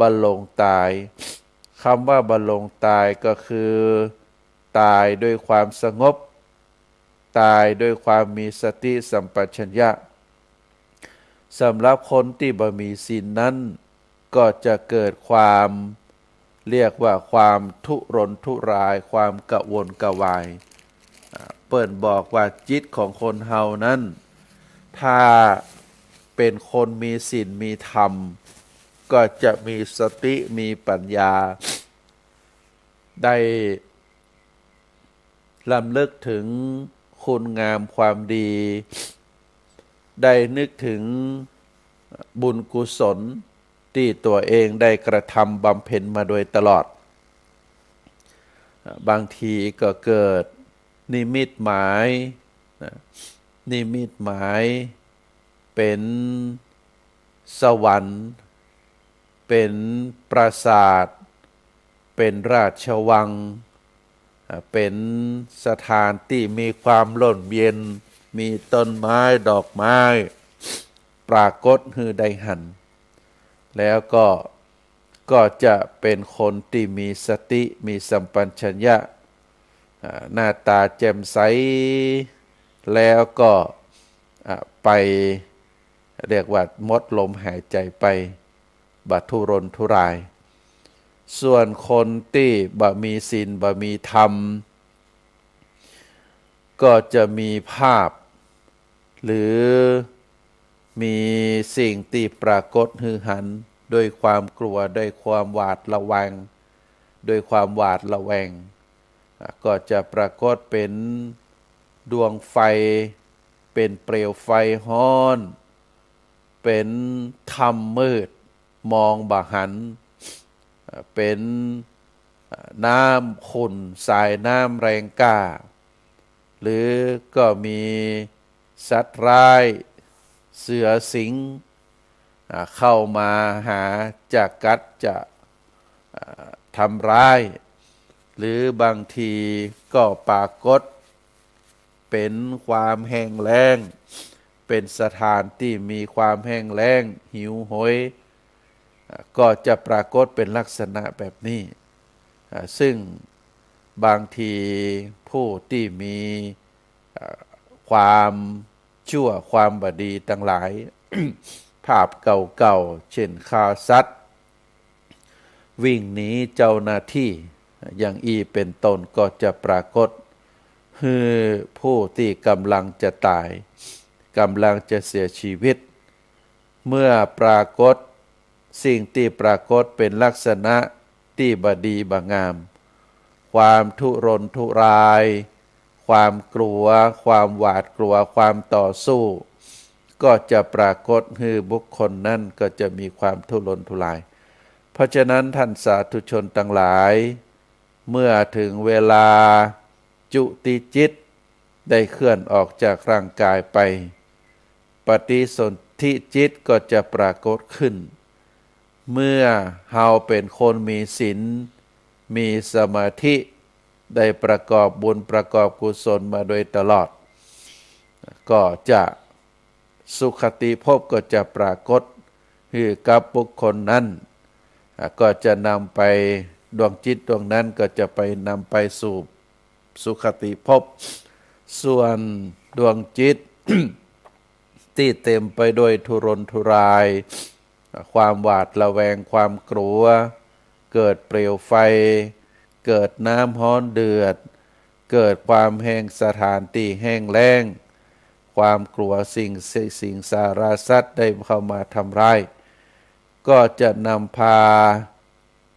บรรลงตายคำว่าบรรลงตายก็คือตายด้วยความสงบตายด้วยความมีสติสัมปชัญญะสำหรับคนที่บ่มีศีลนั้นก็จะเกิดความเรียกว่าความทุรนทุรายความกระวนกระวายเปิ้นบอกว่าจิตของคนเฮานั้นถ้าเป็นคนมีศีลมีธรรมก็จะมีสติมีปัญญาได้รำลึกถึงคุณงามความดีได้นึกถึงบุญกุศลที่ตัวเองได้กระทำบำเพ็ญมาโดยตลอดบางทีก็เกิดนิมิตหมายนิมิตหมายเป็นสวรรค์เป็นปราสาทเป็นราชวังเป็นสถานที่มีความร่มเย็นมีต้นไม้ดอกไม้ปรากฏฮือได้หันแล้วก็จะเป็นคนที่มีสติมีสัมปชัญญะหน้าตาแจ่มใสแล้วก็ไปเรียกว่าหมดลมหายใจไปบัดทุรนทุรายส่วนคนที่บ่มีศีลบ่มีธรรมก็จะมีภาพหรือมีสิ่งที่ปรากฏฮือหันด้วยความกลัวด้วยความหวาดระแวงด้วยความหวาดระแวงก็จะปรากฏเป็นดวงไฟเป็นเปลวไฟฮ้อนเป็นถ้ำมืดมองบ่หันเป็นน้ำขุ่นสายน้ำแรงกล้าหรือก็มีสัตว์ร้ายเสือสิงเข้ามาหาจะกัดจะทำร้ายหรือบางทีก็ปรากฏ เป็นความแห้งแล้งเป็นสถานที่มีความแห้งแล้งหิวโหยก็จะปรากฏเป็นลักษณะแบบนี้ซึ่งบางทีผู้ที่มีความชั่วความบดีทั้งหลาย ภาพเก่าๆเช่นฆ่าสัตว์วิ่งหนีเจ้าหน้าที่อย่างอีเป็นต้นก็จะปรากฏคือผู้ที่กำลังจะตายกำลังจะเสียชีวิตเมื่อปรากฏสิ่งที่ปรากฏเป็นลักษณะที่บดีบงามความทุรนทุรายความกลัวความหวาดกลัวความต่อสู้ก็จะปรากฏคือบุคคลนั้นก็จะมีความทุรนทุรายเพราะฉะนั้นท่านสาธุชนทั้งหลายเมื่อถึงเวลาจุติจิตได้เคลื่อนออกจากร่างกายไปปฏิสนธิจิตก็จะปรากฏขึ้นเมื่อเฮาเป็นคนมีศีลมีสมาธิได้ประกอบบุญประกอบกุศลมาโดยตลอดก็จะสุขติภพก็จะปรากฏคือกับบุคคลนั้นก็จะนำไปดวงจิตดวงนั้นก็จะไปนำไปสู่สุขติภพส่วนดวงจิต ที่เต็มไปด้วยทุรนทุรายความหวาดระแวงความกลัวเกิดเปลวไฟเกิดน้ำร้อนเดือดเกิดความแห้งสถานที่แห้งแล้งความกลัวสิ่งสารสัตว์ได้เข้ามาทำร้ายก็จะนำพา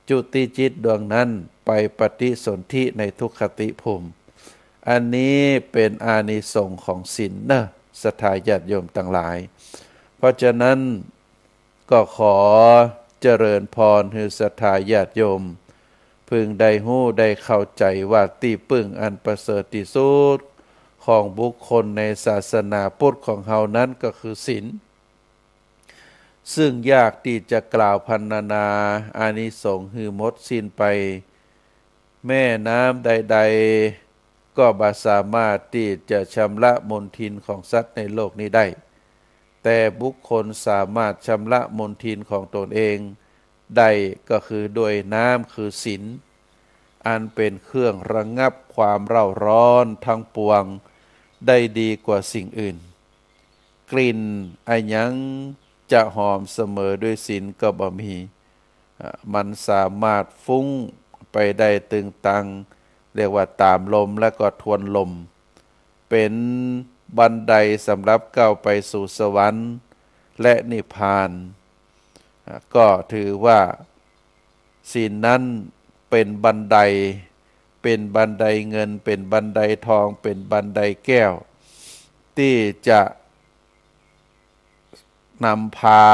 จุติจิตดวงนั้นไปปฏิสนธิในทุกขติภูมิอันนี้เป็นอานิสงส์ของศีลนะศรัทธาญาติโยมทั้งหลายเพราะฉะนั้นก็ขอเจริญพรให้ศรัทธาญาติโยมพึงได้ฮู้ได้เข้าใจว่าที่พึ่งอันประเสริฐที่สุดของบุคคลในศาสนาพุทธของเฮานั้นก็คือศีลซึ่งยากที่จะกล่าวพรรณนาอานิสงส์หือหมดสิ้นไปแม่น้ำใดๆก็บ่สามารถที่จะชำระมลทินของสัตว์ในโลกนี้ได้แต่บุคคลสามารถชำระมลทินของตนเองได้ก็คือด้วยน้ำคือศีลอันเป็นเครื่องระงับความเร่าร้อนทั้งปวงได้ดีกว่าสิ่งอื่นกลิ่นอันยังจะหอมเสมอด้วยศีลก็บ่มีมันสามารถฟุ้งไปได้ตึงตังเรียกว่าตามลมและก็ทวนลมเป็นบันไดสำหรับก้าวไปสู่สวรรค์และนิพพานก็ถือว่าศีลนั้นเป็นบันไดเป็นบันไดเงินเป็นบันไดทองเป็นบันไดแก้วที่จะนำพา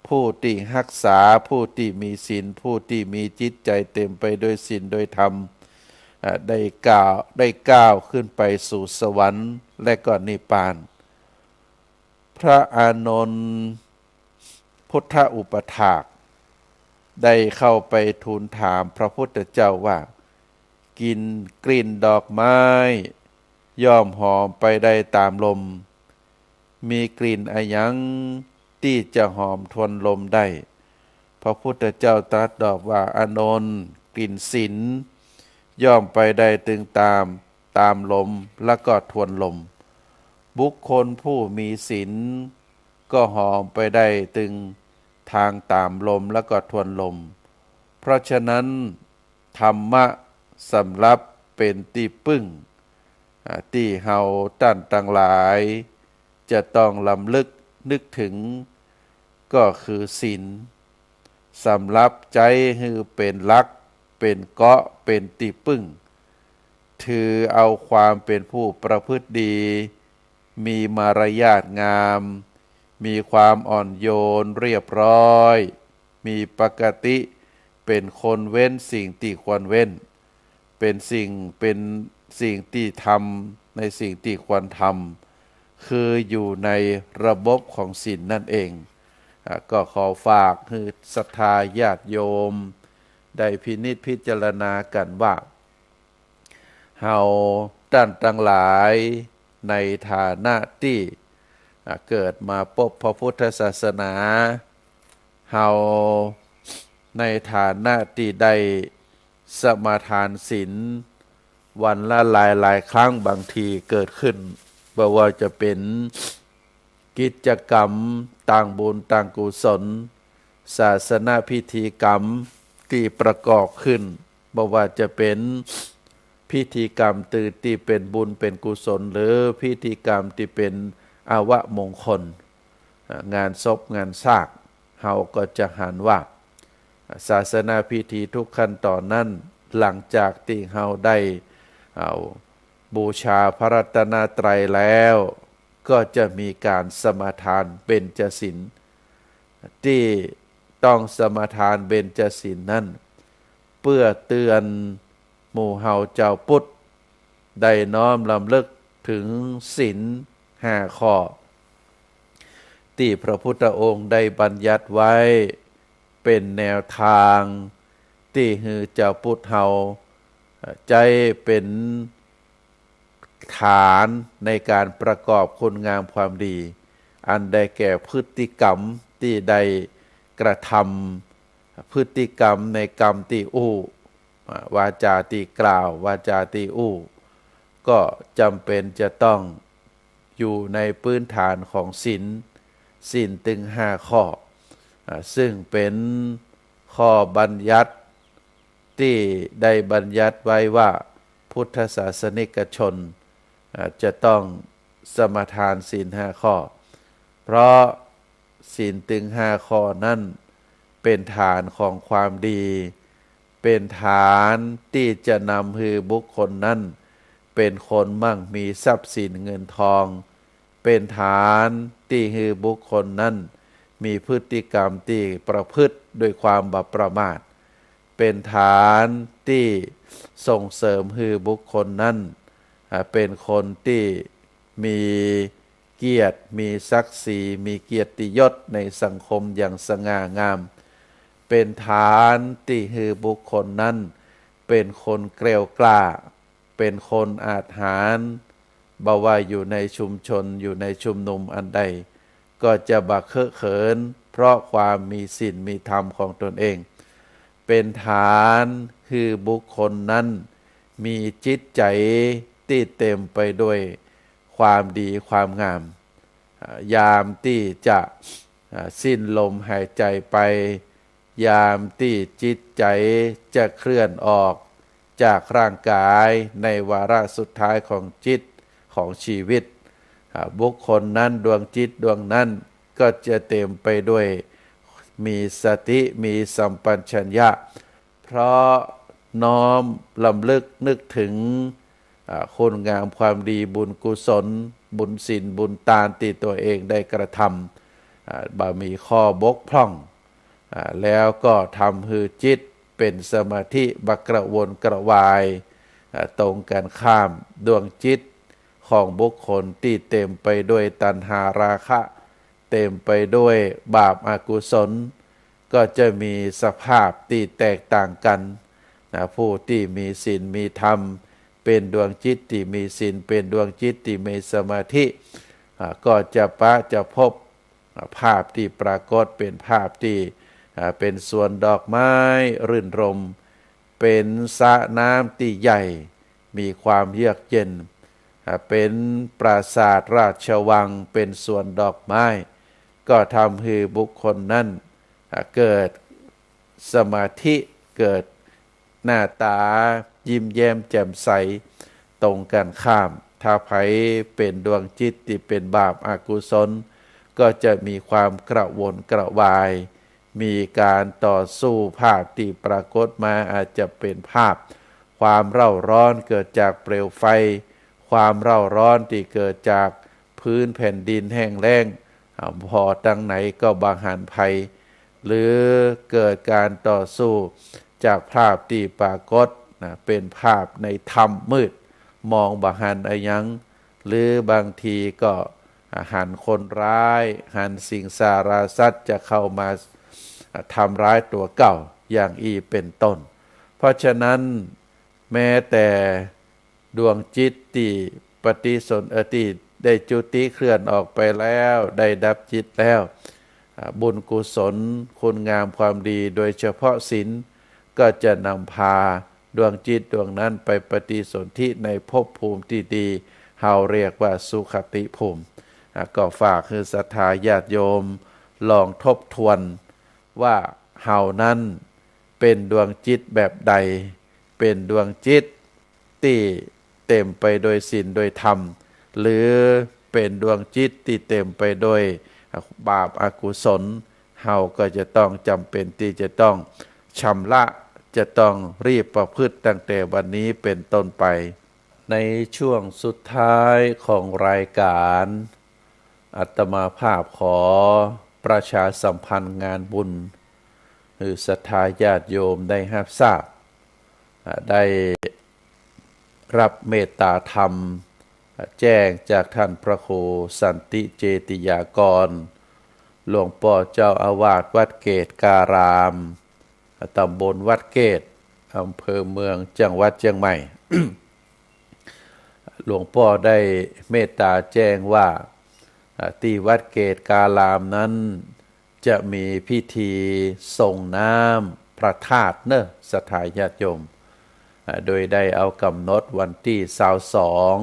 ผู้ที่รักษาผู้ที่มีศีลผู้ที่มีจิตใจเต็มไปด้วยศีลโดยธรรมได้ก้าวขึ้นไปสู่สวรรค์และก็นิพพานพระอานนท์พุทธอุปถากได้เข้าไปทูลถามพระพุทธเจ้าว่ากินกลิ่นดอกไม้ย่อมหอมไปได้ตามลมมีกลิ่นอะไรยังที่จะหอมทวนลมได้พระพุทธเจ้าตรัสตอบว่าอานนท์กลิ่นศีลย่อมไปได้ตึงตามลมแล้วก็ทวนลมบุคคลผู้มีศีลก็หอมไปได้ตึงทางตามลมแล้วก็ทวนลมเพราะฉะนั้นธรรมะสำหรับเป็นที่พึ่งที่เฮาท่านทั้งหลายจะต้องลำลึกนึกถึงก็คือศีลสำหรับใจคือเป็นหลักเป็นเกาะเป็นที่พึ่งถือเอาความเป็นผู้ประพฤติดีมีมารยาทงามมีความอ่อนโยนเรียบร้อยมีปกติเป็นคนเว้นสิ่งที่ควรเว้นเป็นสิ่งที่ทำในสิ่งที่ควรทำคืออยู่ในระบบของศีลนั่นเองก็ขอฝากคือศรัทธาญาติโยมได้พินิจพิจารณากันว่าเฮาท่านทั้งหลาย ในฐานะที่เกิดมาพบพระพุทธศาสนาเฮาในฐานะที่ได้สมาทานศีลวันละหลายครั้งบางทีเกิดขึ้นบ่ว่าจะเป็นกิจกรรมต่างบุญต่างกุศลศาสนาพิธีกรรมที่ประกอบขึ้นบ่ว่าจะเป็นพิธีกรรมที่เป็นบุญเป็นกุศลหรือพิธีกรรมที่เป็นอาวะมงคลงานศพงานซากเฮาก็จะหันว่าศาสนาพิธีทุกขั้นตอนนั้นหลังจากที่เฮาได้บูชาพระรัตนตรัยแล้วก็จะมีการสมาทานเบญจศีลที่ต้องสมาทานเบญจศีลนั้นเพื่อเตือนหมู่เฮาเจ้าพุทธได้น้อมรำลึกถึงศีล5 ข้อที่พระพุทธองค์ได้บัญญัติไว้เป็นแนวทางที่ให้เจ้าพุทธเฮาใจเป็นฐานในการประกอบคุณงามความดีอันได้แก่พฤติกรรมที่ได้กระทำพฤติกรรมในกรรมที่อู้วาจาที่กล่าววาจาที่อู้ก็จำเป็นจะต้องอยู่ในพื้นฐานของศีลถึง5 ข้อซึ่งเป็นข้อบัญญัติที่ได้บัญญัติไว้ว่าพุทธศาสนิกชนจะต้องสมาทานศีล5 ข้อเพราะศีลถึง5 ข้อนั้นเป็นฐานของความดีเป็นฐานที่จะนำให้บุคคลนั้นเป็นคนมั่งมีทรัพย์สินเงินทองเป็นฐานที่ให้บุคคลนั้นมีพฤติกรรมที่ประพฤติด้วยความบประมาทเป็นฐานที่ส่งเสริมให้บุคคลนั้นเป็นคนที่มีเกียรติมีศักดิ์ศรีมีเกียรติยศในสังคมอย่างสง่างามเป็นฐานที่ให้บุคคลนั้นเป็นคนเกรียวกล้าเป็นคนอาจหาญบ่ว่าอยู่ในชุมชนอยู่ในชุมนุมอันใดก็จะบักเคอะเขินเพราะความมีศีลมีธรรมของตนเองเป็นฐานคือบุคคลนั้นมีจิตใจที่เต็มไปด้วยความดีความงามยามที่จะสิ้นลมหายใจไปยามที่จิตใจจะเคลื่อนออกจากร่างกายในวาระสุดท้ายของจิตของชีวิตบุคคลนั้นดวงจิตดวงนั้นก็จะเต็มไปด้วยมีสติมีสัมปชัญญะเพราะน้อมลำลึกนึกถึงคุณงามความดีบุญกุศลบุญศีลบุญทานที่ตัวเองได้กระทำบ่มีข้อบกพร่องแล้วก็ทำให้จิตเป็นสมาธิบักกระวนกระวายตรงกันข้ามดวงจิตของบุคคลที่เต็มไปด้วยตัณหาราคะเต็มไปด้วยบาปอกุศลก็จะมีสภาพที่แตกต่างกันผู้ที่มีศีลมีธรรมเป็นดวงจิตที่มีศีลเป็นดวงจิตที่มีสมาธิก็จะพบภาพที่ปรากฏเป็นภาพที่เป็นสวนดอกไม้รื่นรมเป็นสระน้ำที่ใหญ่มีความเยือกเย็นเป็นปราสาทราชวังเป็นสวนดอกไม้ก็ทำให้บุคคลนั้นเกิดสมาธิเกิดหน้าตายิ้มแย้มแจ่มใสตรงกันข้ามถ้าไผเป็นดวงจิตที่เป็นบาปอกุศลก็จะมีความกระวนกระวายมีการต่อสู้ภาพที่ปรากฏมาอาจจะเป็นภาพความเร่าร้อนเกิดจากเปลวไฟความเร่าร้อนที่เกิดจากพื้นแผ่นดินแห้งแล้งพอตั้งไหนก็บาหันภัยหรือเกิดการต่อสู้จากภาพที่ปรากฏเป็นภาพในถ้ำมืดมองบาหันอะไรยังหรือบางทีก็หันคนร้ายหันสิงสาราสัตว์จะเข้ามาทำร้ายตัวเก่าอย่างอีเป็นต้นเพราะฉะนั้นแม้แต่ดวงจิตที่ ปฏิสนธิได้จุติเคลื่อนออกไปแล้วได้ดับจิตแล้วบุญกุศลคุณงามความดีโดยเฉพาะศีลก็จะนำพาดวงจิตดวงนั้นไปปฏิสนธิในภพภูมิที่ดีเฮาเรียกว่าสุขติภูมิก็ฝากคือศรัทธาญาติโยมลองทบทวนว่าเฮานั้นเป็นดวงจิตแบบใดเป็นดวงจิตที่เต็มไปโดยศีลโดยธรรมหรือเป็นดวงจิตที่เต็มไปโดยบาปอกุศลเฮาก็จะต้องจำเป็นที่จะต้องชำระจะต้องรีบประพฤติตั้งแต่วันนี้เป็นต้นไปในช่วงสุดท้ายของรายการอาตมาภาพขอประชาสัมพันธ์งานบุญคือศรัทธาญาติโยมได้รับทราบได้รับเมตตาธรรมแจ้งจากท่านพระครูสันติเจติยากรหลวงพ่อเจ้าอาวาสวัดเกตการามตำบลวัดเกตอำเภอเมืองจังหวัดเชียงใหม่ หลวงพ่อได้เมตตาแจ้งว่าที่วัดเกตการามนั้นจะมีพิธีส่งน้ำพระธาตุเนอะศรัทธาญาติโยมโดยได้เอากำหนดวันที่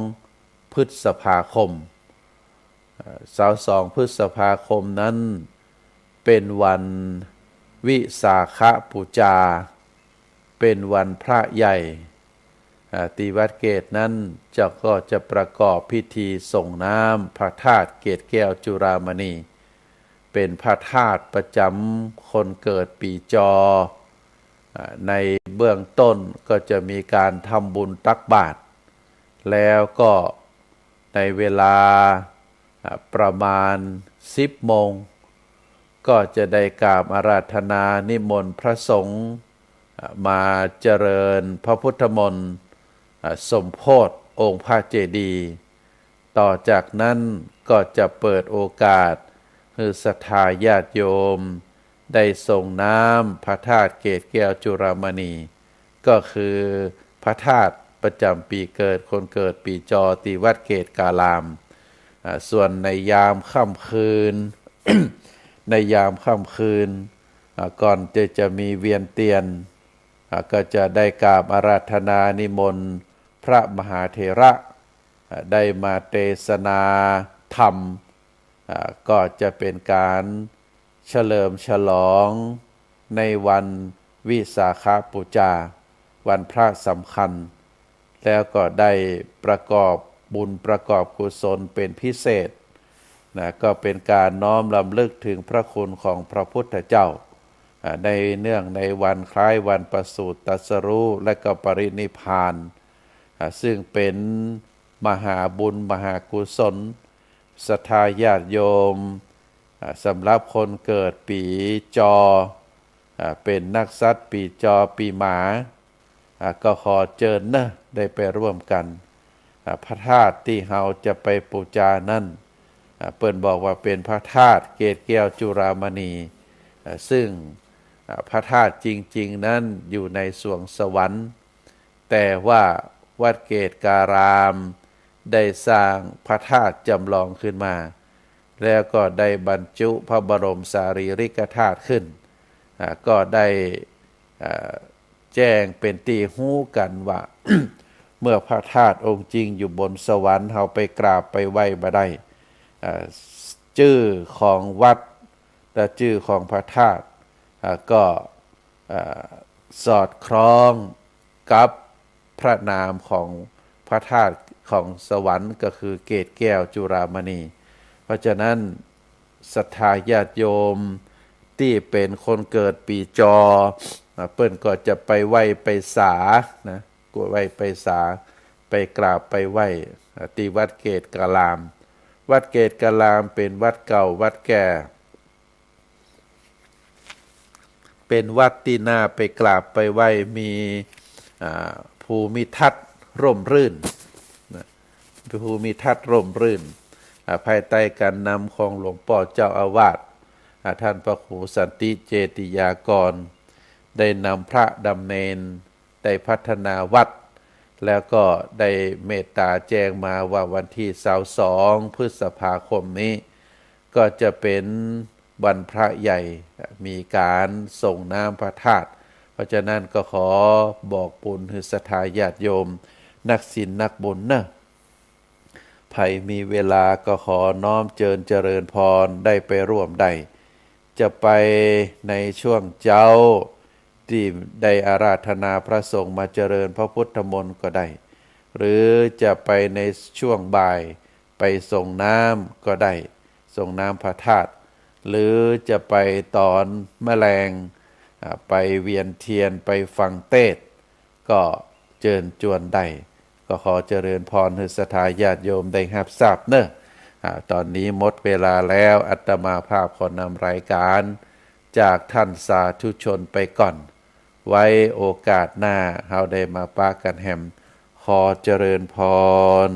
22 พฤษภาคม22 พฤษภาคมนั้นเป็นวันวิสาขบูชาเป็นวันพระใหญ่ที่วัดเกตนั้นก็จะประกอบพิธีส่งน้ำพระธาตุเกตแก้วจุฬามณีเป็นพระธาตุประจำคนเกิดปีจอในเบื้องต้นก็จะมีการทำบุญตักบาตรแล้วก็ในเวลาประมาณ10 โมงก็จะได้กราบอาราธนานิมนต์พระสงฆ์มาเจริญพระพุทธมนต์สมโภชองค์พระเจดีย์ต่อจากนั้นก็จะเปิดโอกาสให้ศรัทธาญาติโยมได้ส่งน้ำพระธาตุเกตแก้วจุฬามณีก็คือพระธาตุประจำปีเกิดคนเกิดปีจอที่วัดเกตการามส่วนในยามค่ำคืน ในยามค่ำคืนก่อนจะมีเวียนเตียนก็จะได้กราบอาราธนานิมนต์พระมหาเถระได้มาเทศนาธรรมก็จะเป็นการเฉลิมฉลองในวันวิสาขบูชาวันพระสำคัญแล้วก็ได้ประกอบบุญประกอบกุศลเป็นพิเศษก็เป็นการน้อมรำลึกถึงพระคุณของพระพุทธเจ้าในเนื่องในวันคล้ายวันประสูติตรัสรู้และก็ปรินิพพานซึ่งเป็นมหาบุญมหากุศลศรัทธาญาติโยมสำหรับคนเกิดปีจอเป็นนักสัตว์ปีจอปีหมาก็ขอเชิญนะได้ไปร่วมกันพระธาตุที่เราจะไปบูชานั่นเปิ้นบอกว่าเป็นพระธาตุเกตแก้วจุฬามณีซึ่งพระธาตุจริงๆนั้นอยู่ในสวงสวรรค์แต่ว่าวัดเกตการามได้สร้างพระธาตุจำลองขึ้นมาแล้วก็ได้บรรจุพระบรมสารีริกธาตุขึ้นก็ได้แจ้งเป็นที่ฮู้กันว่า เมื่อพระธาตุองค์จริงอยู่บนสวรรค์เราไปกราบไปไหว้บ่ได้ชื่อของวัดและชื่อของพระธาตุก็สอดคล้องกับพระนามของพระธาตุของสวรรค์ก็คือเกตแก้วจุฬามณีเพราะฉะนั้นศรัทธาญาติโยมที่เป็นคนเกิดปีจอเปิ้นก็จะไปไหว้ไปสานะก็ไหว้ไปสาไปกราบไปไหว้ที่วัดเกตการามวัดเกตการามเป็นวัดเก่าวัดแก่เป็นวัดที่น่าไปกราบไปไหว้มีภูมิทัศน์ร่มรื่นภูมิทัศน์ร่มรื่นภายใต้การนำของหลวงพ่อเจ้าอาวาสท่านพระครูสันติเจติยากรได้นำพระดำเนินได้พัฒนาวัด แล้วก็ได้เมตตาแจ้งมาว่าวันที่22พฤษภาคมนี้ ก็จะเป็นวันพระใหญ่มีการส่งน้ำพระธาตุเพราะฉะนั้นก็ขอบอกปุณให้ศรัทธาญาติโยมนักศีลนักบุญนะใครมีเวลาก็ขอน้อมเจริญพรได้ไปร่วมได้จะไปในช่วงเจ้าที่ได้อาราธนาพระสงฆ์มาเจริญพระพุทธมนต์ก็ได้หรือจะไปในช่วงบ่ายไปส่งน้ำก็ได้ส่งน้ำพระธาตุหรือจะไปตอนแมลงไปเวียนเทียนไปฟังเทศน์ก็เชิญชวนได้ก็ขอเจริญพรให้ศรัทธาญาติโยมได้รับทราบเนอะตอนนี้หมดเวลาแล้วอาตมาภาพขอนำรายการจากท่านสาธุชนไปก่อน ไว้โอกาสหน้าเราได้มาปะกันแฮมขอเจริญพร